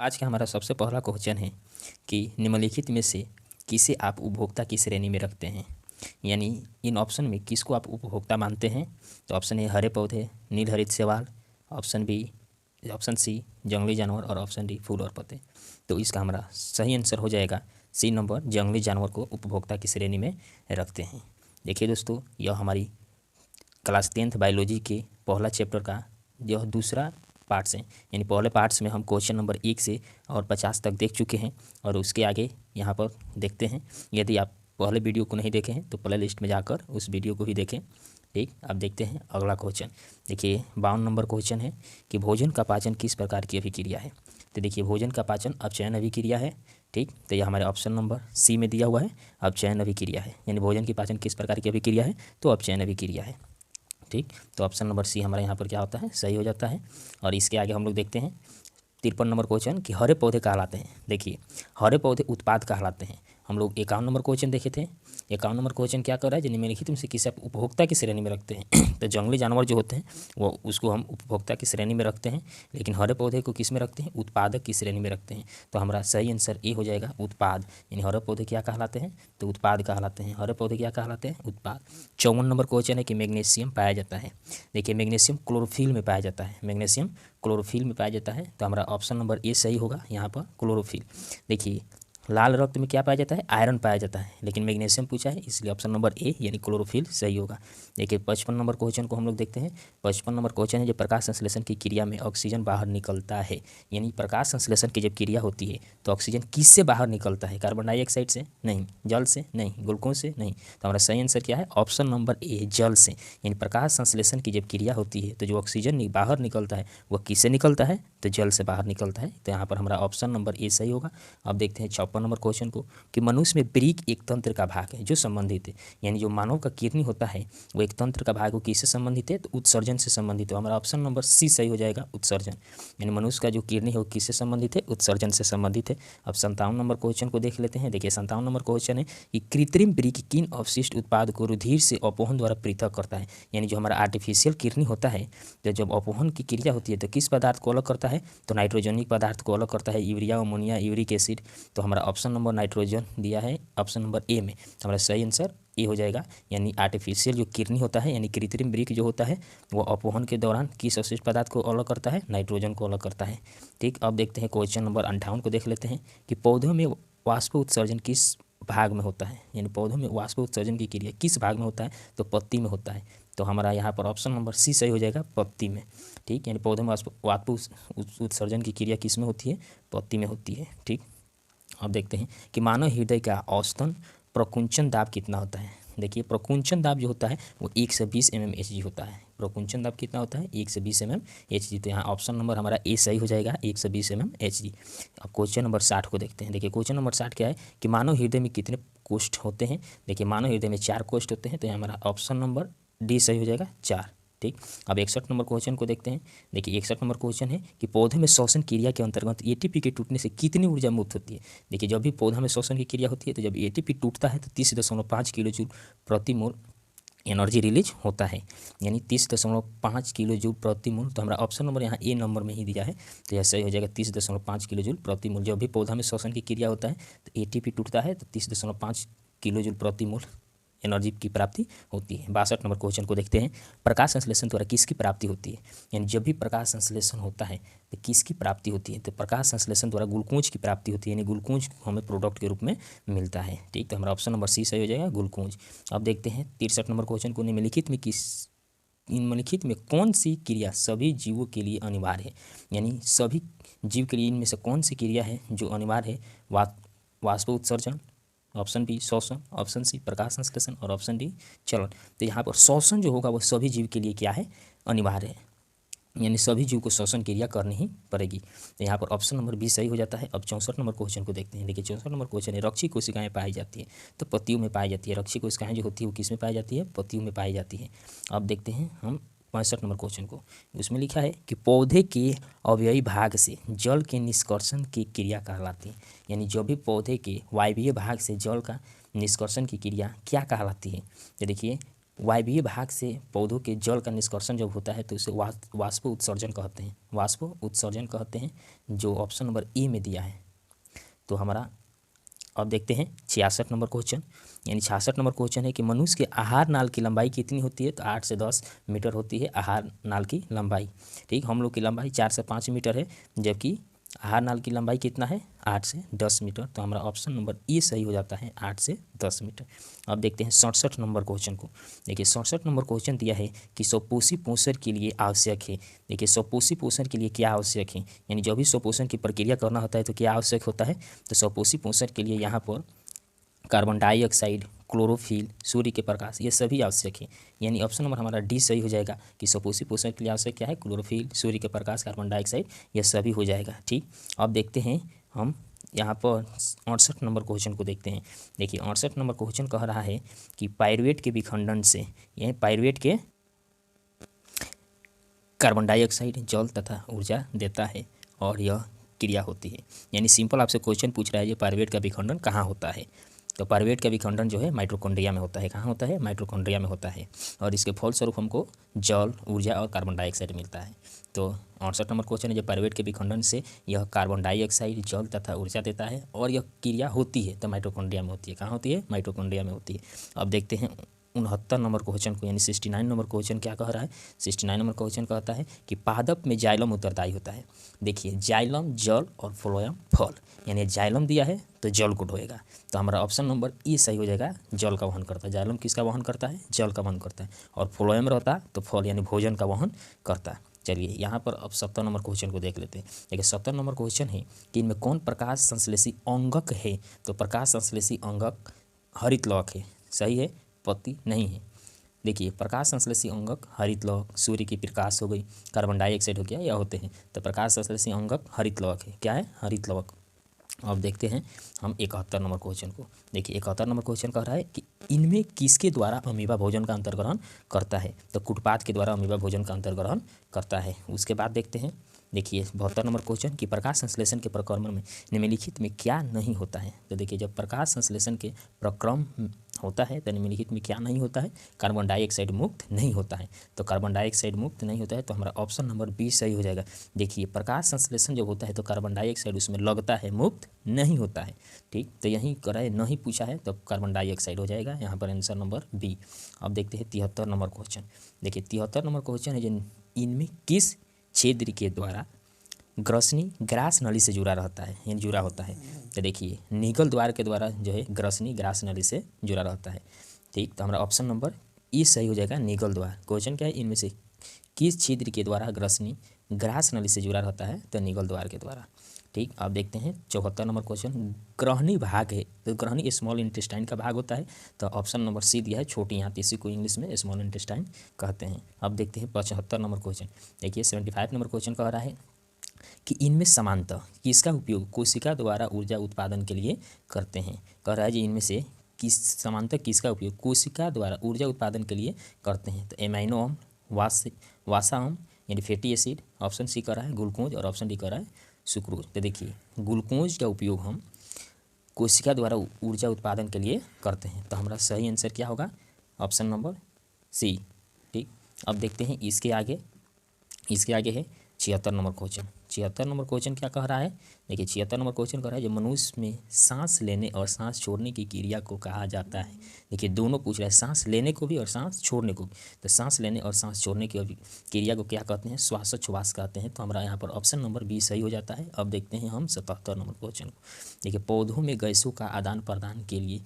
आज का हमारा सबसे पहला क्वेश्चन है कि निम्नलिखित में से किसे आप उपभोक्ता की श्रेणी में रखते हैं। यानी इन ऑप्शन में किसको आप उपभोक्ता मानते हैं। तो ऑप्शन ए हरे पौधे, नील हरित शैवाल, ऑप्शन सी जंगली जानवर और ऑप्शन डी फूल और पत्ते। तो इसका हमारा सही आंसर हो जाएगा सी नंबर, जंगली जानवर को उपभोक्ता की श्रेणी में रखते हैं। देखिए दोस्तों, यह हमारी क्लास 10th बायोलॉजी के पहला चैप्टर का यह दूसरा पार्ट्स हैं। यानी पहले पार्ट्स में हम क्वेश्चन नंबर 1 से और 50 तक देख चुके हैं और उसके आगे यहाँ पर देखते हैं। यदि आप पहले वीडियो को नहीं देखे हैं तो प्ले लिस्ट में जाकर उस वीडियो को भी देखें। ठीक, अब देखते हैं अगला क्वेश्चन। देखिए 52 नंबर क्वेश्चन है कि भोजन का पाचन किस प्रकार की अभिक्रिया है। तो देखिए भोजन का पाचन अपचयन अभिक्रिया है। ठीक, तो यह हमारे ऑप्शन नंबर सी में दिया हुआ है, अपचयन अभिक्रिया है। यानी भोजन की पाचन किस प्रकार की अभिक्रिया है, तो अपचयन अभिक्रिया है। ठीक, तो ऑप्शन नंबर सी हमारे यहाँ पर क्या होता है, सही हो जाता है। और इसके आगे हम लोग देखते हैं 53 नंबर क्वेश्चन कि हरे पौधे कहलाते हैं। देखिए हरे पौधे उत्पाद कहलाते हैं। हम लोग 51 नंबर क्वेश्चन देखे थे। 51 नंबर क्वेश्चन क्या कर रहा है, जो निम्नलिखित में से किसे आप उपभोक्ता की श्रेणी में रखते हैं। तो जंगली जानवर जो होते हैं वो उसको हम उपभोक्ता की श्रेणी में रखते हैं, लेकिन हरे पौधे को किस में रखते हैं, उत्पादक की श्रेणी में रखते हैं। तो हमारा सही आंसर ए हो जाएगा, उत्पाद। यानी हरे पौधे क्या कहलाते हैं, तो उत्पाद कहलाते हैं। हरे पौधे क्या कहलाते हैं, उत्पाद। 54 नंबर क्वेश्चन है कि मैग्नीशियम पाया जाता है। देखिए मैग्नीशियम क्लोरोफिल में पाया जाता है। मैग्नीशियम क्लोरोफिल में पाया जाता है। तो हमारा ऑप्शन नंबर ए सही होगा यहाँ पर, क्लोरोफिल। देखिए लाल रक्त में क्या पाया जाता है, आयरन पाया जाता है, लेकिन मैग्नीशियम पूछा है इसलिए ऑप्शन नंबर ए यानी क्लोरोफिल सही होगा। देखिए 55 नंबर क्वेश्चन को हम लोग देखते हैं। 55 नंबर क्वेश्चन है, जब प्रकाश संश्लेषण की क्रिया में ऑक्सीजन बाहर निकलता है। यानी प्रकाश संश्लेषण की जब क्रिया होती है तो ऑक्सीजन किससे बाहर निकलता है, कार्बन डाइऑक्साइड से नहीं, जल से नहीं, ग्लूकोज से नहीं। तो हमारा सही आंसर क्या है, ऑप्शन नंबर ए जल से। यानी प्रकाश संश्लेषण की जब क्रिया होती है तो जो ऑक्सीजन बाहर निकलता है वह किससे निकलता है, तो जल से बाहर निकलता है। तो यहाँ पर हमारा ऑप्शन नंबर ए सही होगा। अब देखते हैं 56 नंबर क्वेश्चन को कि मनुष्य में ब्रीक एक तंत्र का भाग है जो संबंधित है। यानी जो मानव का किडनी होता है वो एक तंत्र का भाग, वो किससे संबंधित है, तो उत्सर्जन से संबंधित है। हमारा ऑप्शन नंबर सी सही हो जाएगा, उत्सर्जन। यानी मनुष्य का जो किडनी है वो किससे संबंधित है, उत्सर्जन से संबंधित है। अब 57 नंबर क्वेश्चन को देख लेते हैं। देखिए 57 नंबर क्वेश्चन है कि कृत्रिम ब्रीक किन अवशिष्ट उत्पाद को रुधिर से अपोहन द्वारा पृथक करता है। यानी जो हमारा आर्टिफिशियल किडनी होता है, तो जब अपोहन की क्रिया होती है तो किस पदार्थ को अलग करता है, तो नाइट्रोजनिक पदार्थ को अलग करता है, यूरिया, अमोनिया, यूरिक एसिड। तो हमारा ऑप्शन नंबर नाइट्रोजन दिया है ऑप्शन नंबर ए में। हमारा सही आंसर ए हो जाएगा। यानी आर्टिफिशियल जो किडनी होता है यानी कृत्रिम ब्रीक जो होता है वो अपोहन के दौरान किस अवशिष्ट पदार्थ को अलग करता है, नाइट्रोजन को अलग करता है। ठीक, अब देखते हैं क्वेश्चन नंबर 58 को देख लेते हैं कि पौधों में वाष्प उत्सर्जन किस भाग में होता है। यानी पौधों में वाष्प उत्सर्जन की क्रिया किस भाग में होता है, तो पत्ती में होता है। तो हमारा यहाँ पर ऑप्शन नंबर सी सही हो जाएगा, पत्ती में। ठीक, यानी पौधों में वाष्प उत्सर्जन की क्रिया किस में होती है, पत्ती में होती है। ठीक, अब देखते हैं कि मानव हृदय का औसतन प्रकुंचन दाब कितना होता है। देखिए प्रकुंचन दाब जो होता है वो 120 mmHg होता है। प्रकुंचन दाब कितना होता है, 120 mmHg। तो यहाँ ऑप्शन नंबर हमारा ए सही हो जाएगा, 120 mmHg। अब क्वेश्चन नंबर 60 को देखते हैं। देखिए क्वेश्चन नंबर 60 क्या है कि मानव हृदय में कितने कोष्ठ होते हैं। देखिए मानव हृदय में 4 कोष्ठ होते हैं। तो यहाँ हमारा ऑप्शन नंबर डी सही हो जाएगा, 4। ठीक, अब 61 नंबर क्वेश्चन को देखते हैं। देखिए 61 नंबर क्वेश्चन है कि पौधे में श्वसन क्रिया के अंतर्गत एटीपी के टूटने से कितनी ऊर्जा मुक्त होती है। देखिए जब भी पौधा में श्वसन की क्रिया होती है तो जब एटीपी टूटता है तो 30.5 किलो जूल प्रति मोल एनर्जी रिलीज होता है। यानी 30.5 किलो जूल प्रति मोल। तो हमारा ऑप्शन नंबर यहाँ ए नंबर में ही दिया है। तो यह सही हो जाएगा, 30.5 किलो जूल प्रति मोल। जब भी पौधा में श्वसन की क्रिया होता है तो एटीपी टूटता है तो 30.5 किलो जूल प्रति मोल एनर्जी की प्राप्ति होती है। 62 नंबर क्वेश्चन को देखते हैं। प्रकाश संश्लेषण द्वारा किसकी प्राप्ति होती है। यानी जब भी प्रकाश संश्लेषण होता है तो किसकी प्राप्ति होती है, तो प्रकाश संश्लेषण द्वारा ग्लूकोज की प्राप्ति होती है। यानी ग्लूकोज हमें प्रोडक्ट के रूप में मिलता है। ठीक, तो हमारा ऑप्शन नंबर सी सही हो जाएगा, ग्लूकोज। अब देखते हैं 63 नंबर क्वेश्चन को, निम्नलिखित में कौन सी क्रिया सभी जीवों के लिए अनिवार्य है। यानी सभी जीव के लिए इनमें से कौन सी क्रिया है जो अनिवार्य है, वाष्प उत्सर्जन, ऑप्शन बी श्वसन, ऑप्शन सी प्रकाश संश्लेषण और ऑप्शन डी चलन। तो यहाँ पर श्वसन जो होगा वो सभी जीव के लिए क्या है, अनिवार्य है। यानी सभी जीव को श्वसन क्रिया करनी ही पड़ेगी। तो यहाँ पर ऑप्शन नंबर बी सही हो जाता है। अब 64 नंबर क्वेश्चन को देखते हैं। देखिए 64 नंबर क्वेश्चन है रक्षी कोशिकाएं पाई जाती है, तो पत्तियों में पाई जाती है। रक्षी कोशिकाएं जो होती है वो किस में पाई जाती है, पत्तियों में पाई जाती है। अब देखते हैं हम 65 नंबर क्वेश्चन को। उसमें लिखा है कि पौधे के अवयवी भाग से जल के निष्कर्षण की क्रिया कहलाती है। यानी जो भी पौधे के वायवीय भाग से जल का निष्कर्षण की क्रिया क्या कहलाती है। तो देखिए वायवीय भाग से पौधों के जल का निष्कर्षण जब होता है तो उसे वाष्प उत्सर्जन कहते हैं, वाष्प उत्सर्जन कहते हैं, जो ऑप्शन नंबर ए में दिया है। तो हमारा अब देखते हैं 66 नंबर क्वेश्चन, यानी 66 नंबर क्वेश्चन है कि मनुष्य के आहार नाल की लंबाई कितनी होती है, तो 8 से 10 मीटर होती है आहार नाल की लंबाई। ठीक, हम लोग की लंबाई 4 से 5 मीटर है, जबकि आहार नाल की लंबाई कितना है, 8 से 10 मीटर। तो हमारा ऑप्शन नंबर ए सही हो जाता है, 8 से 10 मीटर। अब देखते हैं 67 नंबर क्वेश्चन को। देखिए 67 नंबर क्वेश्चन दिया है कि स्वपोषी पोषण के लिए आवश्यक है। देखिए स्वपोषी पोषण के लिए क्या आवश्यक है, यानी जो भी स्वपोषण की प्रक्रिया करना होता है तो क्या आवश्यक होता है, तो स्वपोषी पोषण के लिए यहाँ पर कार्बन डाइऑक्साइड, क्लोरोफिल, सूर्य के प्रकाश, ये सभी आवश्यक है। यानी ऑप्शन नंबर हमारा डी सही हो जाएगा कि स्वपोषी पोषण के लिए आवश्यक क्या है, क्लोरोफिल, सूर्य के प्रकाश, कार्बन डाइऑक्साइड, ये सभी हो जाएगा। ठीक, अब देखते हैं हम यहाँ पर 68 नंबर क्वेश्चन को देखते हैं। देखिए 68 नंबर क्वेश्चन कह रहा है कि पाइरुवेट के विखंडन से, यह पाइरुवेट के कार्बन डाइऑक्साइड, जल तथा ऊर्जा देता है और यह क्रिया होती है। यानी सिंपल आपसे क्वेश्चन पूछ रहा है, ये पाइरुवेट का विखंडन कहाँ होता है, तो पाइरुवेट का विखंडन जो है माइटोकॉन्ड्रिया में होता है। कहाँ होता है, माइटोकॉन्ड्रिया में होता है, और इसके फलस्वरूप हमको जल, ऊर्जा और कार्बन डाइऑक्साइड मिलता है। तो 68 नंबर क्वेश्चन है, जब पाइरुवेट के विखंडन से यह कार्बन डाइऑक्साइड, जल तथा ऊर्जा देता है और यह क्रिया होती है तो माइटोकॉन्ड्रिया में होती है। कहाँ होती है, माइटोकॉन्ड्रिया में होती है। अब देखते हैं 69 नंबर क्वेश्चन को, यानी 69 नंबर क्वेश्चन क्या कह रहा है, 69 नंबर क्वेश्चन कहता है कि पादप में जाइलम उत्तरदायी होता है। देखिए जाइलम जल और फ्लोएम फल, यानी जाइलम दिया है तो जल को ढोएगा, तो हमारा ऑप्शन नंबर ए सही हो जाएगा, जल का वहन करता है। जाइलम किसका वहन करता है, जल का वहन करता है, और फ्लोएम रहता तो फल यानी भोजन का वहन करता है। चलिए यहाँ पर अब 70 नंबर क्वेश्चन को देख लेते हैं। देखिए 70 नंबर क्वेश्चन है कि इनमें कौन प्रकाश संश्लेषी अंगक है, तो प्रकाश संश्लेषी अंगक हरित लवक है, सही है, पत्ती नहीं है। देखिए प्रकाश संश्लेषी अंगक हरित लवक, सूर्य की प्रकाश हो गई, कार्बन डाइऑक्साइड हो गया, यह होते हैं। तो प्रकाश संश्लेषी अंगक हरित लवक है, क्या है, हरित लवक। अब देखते हैं हम 71 नंबर क्वेश्चन को। देखिए 71 नंबर क्वेश्चन कह रहा है कि इनमें किसके द्वारा अमीबा भोजन का अंतर्ग्रहण करता है, तो कुटपाद के द्वारा अमीबा भोजन का अंतर्ग्रहण करता है। उसके बाद देखते हैं, देखिए 72 नंबर क्वेश्चन कि प्रकाश संश्लेषण के प्रक्रम में निम्नलिखित में क्या नहीं होता है। तो देखिए जब प्रकाश संश्लेषण के प्रक्रम होता है तो निम्नलिखित में क्या नहीं होता है, कार्बन डाइऑक्साइड मुक्त नहीं होता है। तो कार्बन डाइऑक्साइड मुक्त नहीं होता है तो हमारा ऑप्शन नंबर बी सही हो जाएगा। देखिए प्रकाश संश्लेषण जब होता है तो कार्बन डाइऑक्साइड उसमें लगता है, मुक्त नहीं होता है। ठीक, तो यहीं करा है, नहीं पूछा है तो कार्बन डाइऑक्साइड हो जाएगा यहाँ पर आंसर नंबर बी। अब देखते हैं 73 नंबर क्वेश्चन। देखिए 73 नंबर क्वेश्चन है जो इनमें किस क्षेत्र के द्वारा ग्रसनी ग्रास नली से जुड़ा रहता है, यानी जुड़ा होता है। तो देखिए निगल द्वार के द्वारा जो है ग्रसनी ग्रास नली से जुड़ा रहता है। ठीक, तो हमारा ऑप्शन नंबर ई सही हो जाएगा, निगल द्वार। क्वेश्चन क्या है, इनमें से किस छिद्र के द्वारा ग्रसनी ग्रास नली से जुड़ा रहता है, तो निगल द्वार के द्वारा। ठीक, अब देखते हैं 74 नंबर क्वेश्चन, ग्रहणी भाग है, तो ग्रहणी स्मॉल इंटेस्टाइन का भाग होता है, तो ऑप्शन नंबर सी दिया है, छोटी आंत, इसी को इंग्लिश में स्मॉल इंटेस्टाइन कहते हैं। अब देखते हैं 75 नंबर क्वेश्चन। देखिए 75 नंबर क्वेश्चन कह रहा है कि इनमें समानतः किसका उपयोग कोशिका द्वारा ऊर्जा उत्पादन के लिए करते हैं। कह रहा है जी इनमें से किस समानतः किसका उपयोग कोशिका द्वारा ऊर्जा उत्पादन के लिए करते हैं, तो एमाइनो अम्ल, वासा अम्ल यानी फैटी एसिड, ऑप्शन सी कर रहा है ग्लूकोज, और ऑप्शन डी कर रहा है सुक्रोज। तो देखिए ग्लूकोज का उपयोग हम कोशिका द्वारा ऊर्जा उत्पादन के लिए करते हैं, तो हमारा सही आंसर क्या होगा, ऑप्शन नंबर सी। ठीक, अब देखते हैं इसके आगे है 76 नंबर क्वेश्चन। 76 नंबर क्वेश्चन क्या कह रहा है, देखिए 76 नंबर क्वेश्चन कह रहा है जो मनुष्य में सांस लेने और सांस छोड़ने की क्रिया को कहा जाता है। देखिए दोनों पूछ रहा है, सांस लेने को भी और सांस छोड़ने को भी। तो सांस लेने और सांस छोड़ने की क्रिया को क्या कहते हैं, श्वासोच्छ्वास कहते हैं। तो हमारा यहाँ पर ऑप्शन नंबर बी सही हो जाता है। अब देखते हैं हम 77 नंबर क्वेश्चन को। देखिए पौधों में गैसों का आदान प्रदान के लिए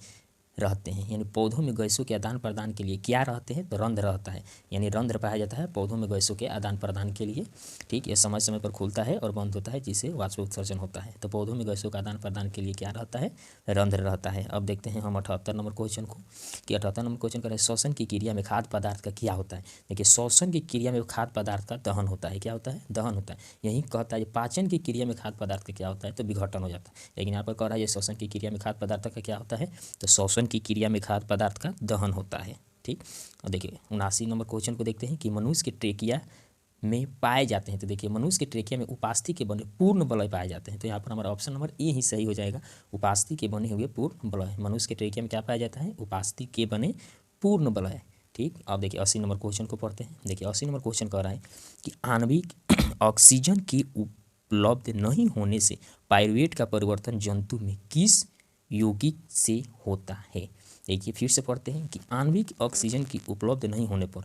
रहते हैं, यानी पौधों में गैसों के आदान प्रदान के लिए क्या रहते हैं, तो रंध्र रहता है, यानी रंध्र पाया जाता है पौधों में गैसों के आदान प्रदान के लिए। ठीक, ये समय समय पर खुलता है और बंद होता है जिससे वाष्प उत्सर्जन होता है। तो पौधों में गैसों का आदान प्रदान के लिए क्या रहता है, रंध्र रहता है। अब देखते हैं हम 78 नंबर क्वेश्चन को कि 78 नंबर क्वेश्चन करें श्वसन की क्रिया में खाद्य पदार्थ का क्या होता है। देखिए श्वसन की क्रिया में खाद्य पदार्थ का दहन होता है, क्या होता है, दहन होता है। यही कहता है पाचन की क्रिया में खाद्य पदार्थ का क्या होता है, तो विघटन हो जाता है। लेकिन यहाँ पर कह रहा है श्वसन की क्रिया में खाद्य पदार्थ का क्या होता है, तो श्वसन की क्रिया में खाद्य पदार्थ का दहन होता है। ठीक, और देखिए 79 नंबर क्वेश्चन को देखते हैं कि मनुष्य के ट्रेकिया में पाए जाते हैं। तो देखिए मनुष्य के ट्रेकिया में उपास्थि के बने पूर्ण बलय पाए जाते हैं, तो यहाँ पर हमारा ऑप्शन नंबर ए ही सही हो जाएगा, उपास्थि के बने हुए पूर्ण बलय। मनुष्य के ट्रेकिया में क्या पाया जाता है, उपास्थि के बने पूर्ण बलय, ठीक, अब देखिए 80 नंबर क्वेश्चन को पढ़ते हैं। देखिए 80 नंबर क्वेश्चन कह रहा है कि आणविक ऑक्सीजन की उपलब्ध नहीं होने से पाइरुवेट का परिवर्तन जंतु में किस यौगिक से होता है। देखिए फिर से पढ़ते हैं कि आणविक ऑक्सीजन की उपलब्ध नहीं होने पर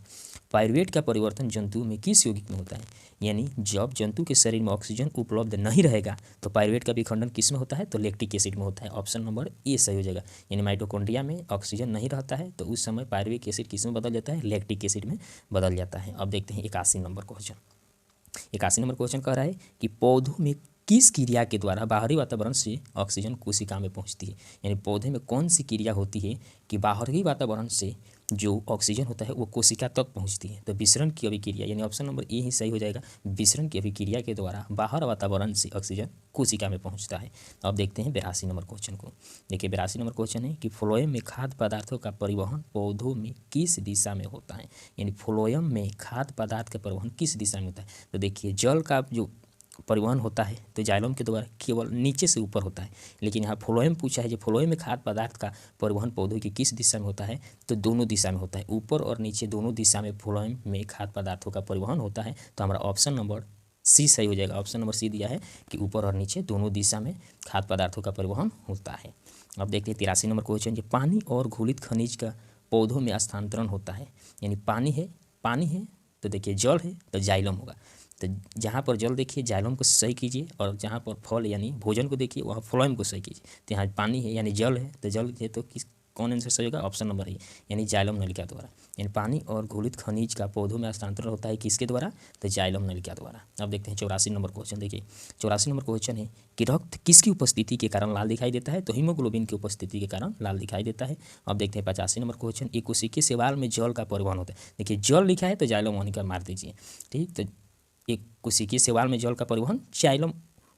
पाइरुवेट का परिवर्तन जंतु में किस यौगिक में होता है। यानी जब जंतु के शरीर में ऑक्सीजन उपलब्ध नहीं रहेगा तो पाइरुवेट का विखंडन किस में होता है, तो लैक्टिक एसिड में होता है। ऑप्शन नंबर ए सही हो जाएगा। यानी माइटोकॉन्ड्रिया में ऑक्सीजन नहीं रहता है तो उस समय पाइरुवेट एसिड किस में बदल जाता है, लैक्टिक एसिड में बदल जाता है। अब देखते हैं 81 नंबर क्वेश्चन। 81 नंबर क्वेश्चन कह रहा है कि पौधों में किस क्रिया के द्वारा बाहरी वातावरण से ऑक्सीजन कोशिका में पहुंचती है। यानी पौधे में कौन सी क्रिया होती है कि बाहरी वातावरण से जो ऑक्सीजन होता है वो कोशिका तक पहुंचती है। तो विसरण की अभिक्रिया, यानी ऑप्शन नंबर ए ही सही हो जाएगा। विसरण की अभिक्रिया के द्वारा बाहर वातावरण से ऑक्सीजन कोशिका में पहुंचता है। अब देखते हैं 82 नंबर क्वेश्चन को। देखिए 82 नंबर क्वेश्चन है कि फ्लोएम में खाद्य पदार्थों का परिवहन पौधों में किस दिशा में होता है। यानी फ्लोएम में खाद्य पदार्थ का परिवहन किस दिशा में होता है। तो देखिए जल का जो परिवहन होता है तो जाइलम के द्वारा केवल नीचे से ऊपर होता है, लेकिन यहाँ फ्लोएम पूछा है जो फ्लोएम में खाद्य पदार्थ का परिवहन पौधों की किस दिशा में होता है, तो दोनों दिशा में होता है। ऊपर और नीचे दोनों दिशा में फ्लोएम में खाद्य पदार्थों का परिवहन होता है। तो हमारा ऑप्शन नंबर सी सही हो जाएगा। ऑप्शन नंबर सी दिया है कि ऊपर और नीचे दोनों दिशा में खाद्य पदार्थों का परिवहन होता है। अब देखते हैं 83 नंबर क्वेश्चन, जो पानी और घुलित खनिज का पौधों में स्थानांतरण होता है। यानी पानी है तो देखिए जल है तो जाइलम होगा। तो जहाँ पर जल देखिए जाइलम को सही कीजिए, और जहाँ पर फल यानी भोजन को देखिए वहाँ फ्लोएम को सही कीजिए। तो यहाँ पानी है यानी जल है, तो जल है तो कौन आंसर सही होगा, ऑप्शन नंबर ए यानी जाइलम नलिका द्वारा। यानी पानी और घुलित खनिज का पौधों में हस्तांतरण होता है किसके द्वारा, तो जाइलम नलिका द्वारा। अब देखते हैं 84 नंबर क्वेश्चन। देखिए 84 नंबर क्वेश्चन है कि रक्त किसकी उपस्थिति के कारण लाल दिखाई देता है, तो हीमोग्लोबिन की उपस्थिति के कारण लाल दिखाई देता है। अब देखते हैं 85 नंबर क्वेश्चन, एक कोशिकीय शैवाल में जल का परिवहन होता है। देखिए जल लिखा है तो जाइलम वाहिका मार दीजिए। ठीक, तो एक कोशिकीय शैवाल में जल का परिवहन जाइलम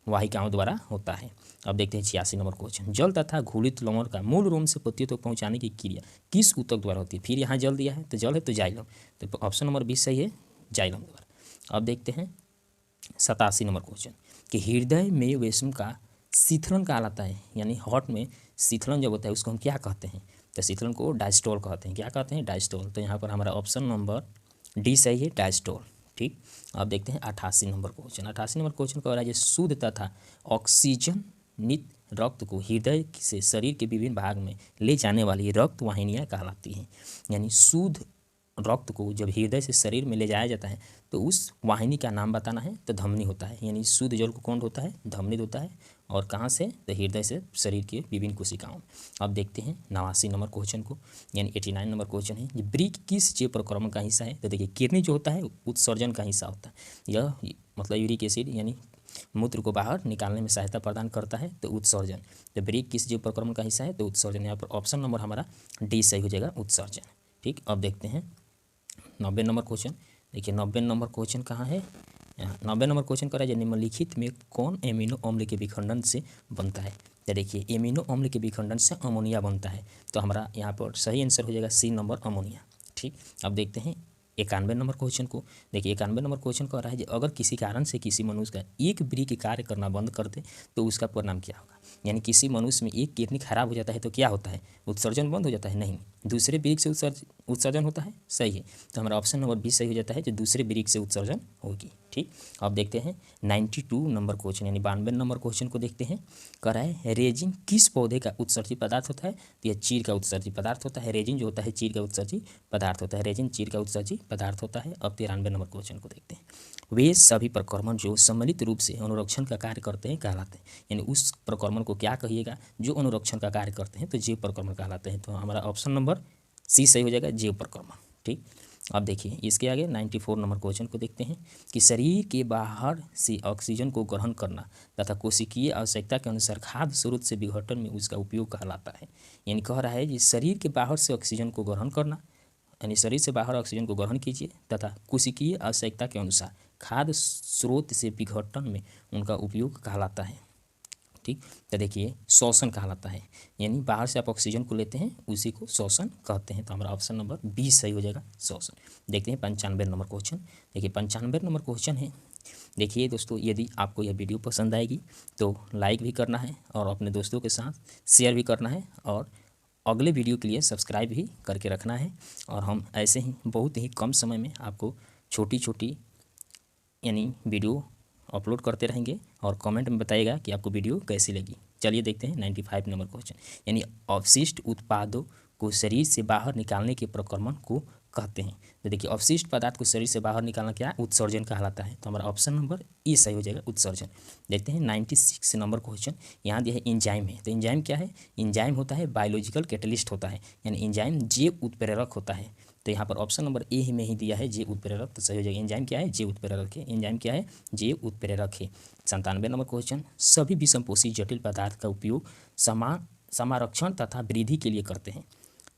वाहिकाओं द्वारा होता है। अब देखते हैं 86 नंबर क्वेश्चन, जल तथा घुलित लवण का मूल रूम से पत्तियों तक पहुंचाने की क्रिया किस ऊतक द्वारा होती है। फिर यहाँ जल दिया है तो जल है तो जाइलम, तो ऑप्शन नंबर 20 सही है, जाइलम द्वारा। अब देखते हैं 87 नंबर क्वेश्चन कि हृदय में वेशम का शीतलन कहलाता है। यानी हार्ट में शीतलन जब होता है उसको हम क्या कहते हैं, तो शीतलन को डायस्टोल कहते हैं। क्या कहते हैं, डायस्टोल। तो यहाँ पर हमारा ऑप्शन नंबर डी सही है, डायस्टोल। ठीक, अब देखते हैं 88 नंबर क्वेश्चन। 88 नंबर क्वेश्चन कह रहा है शुद्ध तथा ऑक्सीजन नित रक्त को हृदय से शरीर के विभिन्न भाग में ले जाने वाली रक्त वाहिनियाँ कहलाती हैं। यानी शुद्ध रक्त को जब हृदय से शरीर में ले जाया जाता है तो उस वाहिनी का नाम बताना है, तो धमनी होता है। यानी शुद्ध जल को कौन होता है, धमनी होता है। और कहाँ से, तो हृदय से शरीर के विभिन्न कोशिकाओं। अब देखते हैं 89 नंबर क्वेश्चन को, यानी 89 नंबर क्वेश्चन है कि वृक्क किस जैव प्रक्रमण का हिस्सा है। तो देखिए किडनी जो होता है उत्सर्जन का हिस्सा होता है। यह मतलब यूरिक एसिड यानी मूत्र को बाहर निकालने में सहायता प्रदान करता है, तो उत्सर्जन। तो वृक्क किस जैव प्रक्रमण का हिस्सा है, तो उत्सर्जन। यहाँ पर ऑप्शन नंबर हमारा डी सही हो जाएगा, उत्सर्जन। ठीक, अब देखते हैं 90 नंबर क्वेश्चन। देखिए 90 नंबर क्वेश्चन कहाँ है, यहाँ 90 नंबर क्वेश्चन करा जाए, निम्नलिखित में कौन एमिनो अम्ल के विखंडन से बनता है। तो देखिए एमिनो अम्ल के विखंडन से अमोनिया बनता है। तो हमारा यहाँ पर सही आंसर हो जाएगा सी नंबर, अमोनिया। ठीक, अब देखते हैं 91 नंबर क्वेश्चन को। देखिए 91 नंबर क्वेश्चन कह रहा है अगर किसी कारण से किसी मनुष्य का एक वृक्क कार्य करना बंद कर दे तो उसका परिणाम क्या होगा। यानी किसी मनुष्य में एक किडनी खराब हो जाता है तो क्या होता है, उत्सर्जन बंद हो जाता है, नहीं, दूसरे वृक्क से उत्सर्जन होता है। सही है, तो हमारा ऑप्शन नंबर 20 सही हो जाता है, जो दूसरे वृक्क से उत्सर्जन होगी। ठीक, अब देखते हैं 92 नंबर क्वेश्चन, यानी 92 नंबर क्वेश्चन को देखते हैं। कह रहा है रेजिन किस पौधे का उत्सर्जित पदार्थ होता है, तो यह चीड़ का उत्सर्जित पदार्थ होता है। रेजिन जो होता है चीड़ का उत्सर्जित पदार्थ होता है, रेजिन चीड़ का उत्सर्जित पदार्थ होता है। अब 93 नंबर क्वेश्चन को देखते हैं, वे सभी प्रक्रमण जो सम्मिलित रूप से अनुरक्षण का कार्य करते हैं कहलाते हैं। यानी उस प्रक्रमण को क्या कहिएगा, जो अनुरक्षण का कार्य करते हैं, तो जैव प्रक्रमण कहलाते हैं। तो हमारा ऑप्शन नंबर सी सही हो जाएगा, जैव प्रक्रमण। ठीक, अब देखिए इसके आगे 94 नंबर क्वेश्चन को देखते हैं कि शरीर के बाहर से ऑक्सीजन को ग्रहण करना तथा कोशिकीय आवश्यकता के अनुसार खाद्य स्रोत से विघटन में उसका उपयोग कहलाता है। यानी कह रहा है कि शरीर के बाहर से ऑक्सीजन को ग्रहण करना, यानी शरीर से बाहर ऑक्सीजन को ग्रहण कीजिए तथा कोशिकीय आवश्यकता के अनुसार खाद्य स्रोत से विघटन में उनका उपयोग कहलाता है। ठीक, तो देखिए श्वसन कहलाता है। यानी बाहर से आप ऑक्सीजन को लेते हैं उसी को श्वसन कहते हैं। तो हमारा ऑप्शन नंबर 20 सही हो जाएगा, श्वसन। देखते हैं 95 नंबर क्वेश्चन। देखिए 95 नंबर क्वेश्चन है। देखिए दोस्तों, यदि आपको यह वीडियो पसंद आएगी तो लाइक भी करना है और अपने दोस्तों के साथ शेयर भी करना है, और अगले वीडियो के लिए सब्सक्राइब भी करके रखना है। और हम ऐसे ही बहुत ही कम समय में आपको छोटी छोटी यानी वीडियो अपलोड करते रहेंगे और कमेंट में बताइएगा कि आपको वीडियो कैसी लगी। चलिए देखते हैं 95 नंबर क्वेश्चन, यानी अवशिष्ट उत्पादों को शरीर से बाहर निकालने के प्रक्रमण को कहते हैं। तो देखिए अवशिष्ट पदार्थ को शरीर से बाहर निकालना क्या है, उत्सर्जन कहलाता है। तो हमारा ऑप्शन नंबर ई सही हो जाएगा, उत्सर्जन। देखते हैं 96 नंबर क्वेश्चन, यहाँ दिया है एंजाइम है। तो एंजाइम क्या है, एंजाइम होता है बायोलॉजिकल कैटलिस्ट होता है, यानी एंजाइम जैव उत्प्रेरक होता है। तो यहाँ पर ऑप्शन नंबर ए में ही दिया है जैव उत्प्रेरक, तो सही हो जाएगा। एंजाइम क्या है, जैव उत्प्रेरक है। एंजाइम क्या है, जैव उत्प्रेरक है। 97 नंबर क्वेश्चन, सभी विषमपोषी जटिल पदार्थ का उपयोग समारक्षण तथा वृद्धि के लिए करते हैं।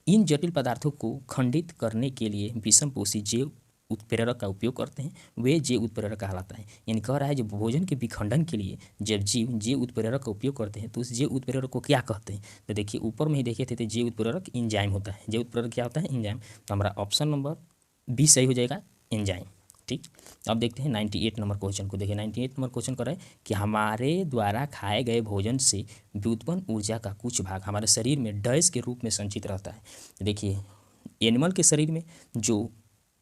इन जटिल पदार्थों को खंडित करने के लिए विषमपोषी जैव उत्प्रेरक का उपयोग करते हैं, वे जैव उत्प्रेरक कहलाता है। यानी कह रहा है जो भोजन के विखंडन के लिए जब जैव उत्प्रेरक का उपयोग करते हैं तो उस जैव उत्प्रेरक को क्या कहते हैं। तो देखिए ऊपर में ही देखे थे, जैव उत्प्रेरक एंजाइम होता है। जैव उत्प्रेरक क्या होता है, एंजाइम। तो हमारा ऑप्शन नंबर बी सही हो जाएगा, एंजाइम। ठीक, अब देखते हैं 98 नंबर क्वेश्चन को। देखिए 98 नंबर क्वेश्चन कर रहा है कि हमारे द्वारा खाए गए भोजन से व्युत्पन्न ऊर्जा का कुछ भाग हमारे शरीर में डैश के रूप में संचित रहता है। देखिए एनिमल के शरीर में जो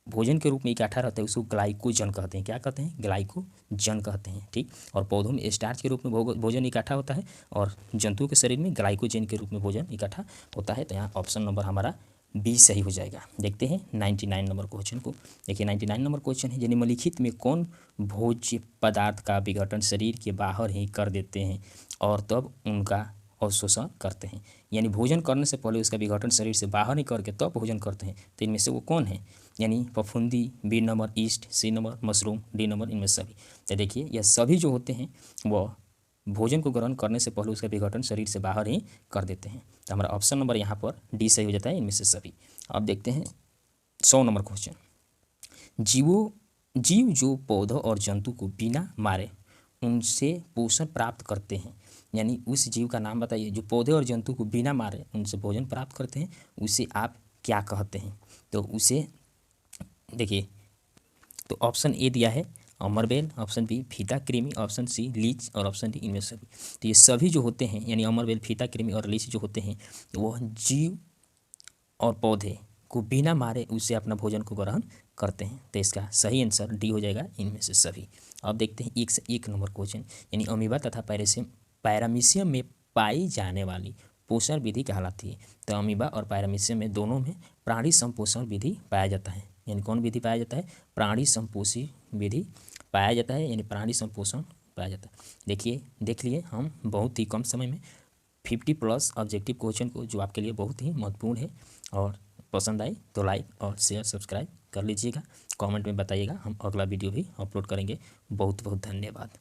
भोजन के रूप में इकट्ठा रहता है उसको ग्लाइकोजन कहते हैं। क्या कहते हैं, ग्लाइकोजन कहते हैं। ठीक, और पौधों में स्टार्च के रूप में भोजन इकट्ठा होता है और जंतुओं के शरीर में ग्लाइकोजन के रूप में भोजन इकट्ठा होता है। तो यहाँ ऑप्शन नंबर हमारा बी सही हो जाएगा। देखते हैं 99 नंबर क्वेश्चन को। देखिए 99 नंबर क्वेश्चन है, निम्नलिखित में कौन भोज्य पदार्थ का विघटन शरीर के बाहर ही कर देते हैं और तब उनका अवशोषण करते हैं। यानी भोजन करने से पहले उसका विघटन शरीर से बाहर ही करके तब भोजन करते हैं। तो इनमें से वो कौन है, यानी फफूंदी, B number yeast, C number mushroom, D number इनमें सभी। तो देखिए यह सभी जो होते हैं वह भोजन को ग्रहण करने से पहले उसका विघटन शरीर से बाहर ही कर देते हैं। तो हमारा ऑप्शन नंबर यहाँ पर डी सही हो जाता है, इनमें से सभी। अब देखते हैं 100 नंबर क्वेश्चन, जीव जो पौधों और जंतु को बिना मारे उनसे पोषण प्राप्त करते हैं, यानी उस जीव का नाम बताइए जो पौधे और जंतु को बिना मारे उनसे भोजन प्राप्त करते हैं, उसे आप क्या कहते हैं। तो उसे देखिए, तो ऑप्शन ए दिया है अमरबेल, ऑप्शन बी फीता कृमि, ऑप्शन सी लीच और ऑप्शन डी इनमें सभी। तो ये सभी जो होते हैं यानी अमरबेल, फीता कृमि और लीच जो होते हैं वह जीव और पौधे को बिना मारे उससे अपना भोजन को ग्रहण करते हैं। तो इसका सही आंसर डी हो जाएगा, इनमें से सभी। अब देखते हैं 1 से 1 नंबर क्वेश्चन, यानी अमीबा तथा पैरामीशियम में पाई जाने वाली पोषण विधि कहलाती है। तो अमीबा और पैरामीशियम में दोनों में प्राणी संपोषण विधि पाया जाता है। यानी कौन विधि पाया जाता है, प्राणी संपोषी विधि पाया जाता है, यानी प्राणी संपोषण पाया जाता है। देखिए देख लिए हम बहुत ही कम समय में 50+ ऑब्जेक्टिव क्वेश्चन को, जो आपके लिए बहुत ही महत्वपूर्ण है। और पसंद आई तो लाइक और शेयर सब्सक्राइब कर लीजिएगा, कमेंट में बताइएगा, हम अगला वीडियो भी अपलोड करेंगे। बहुत बहुत धन्यवाद।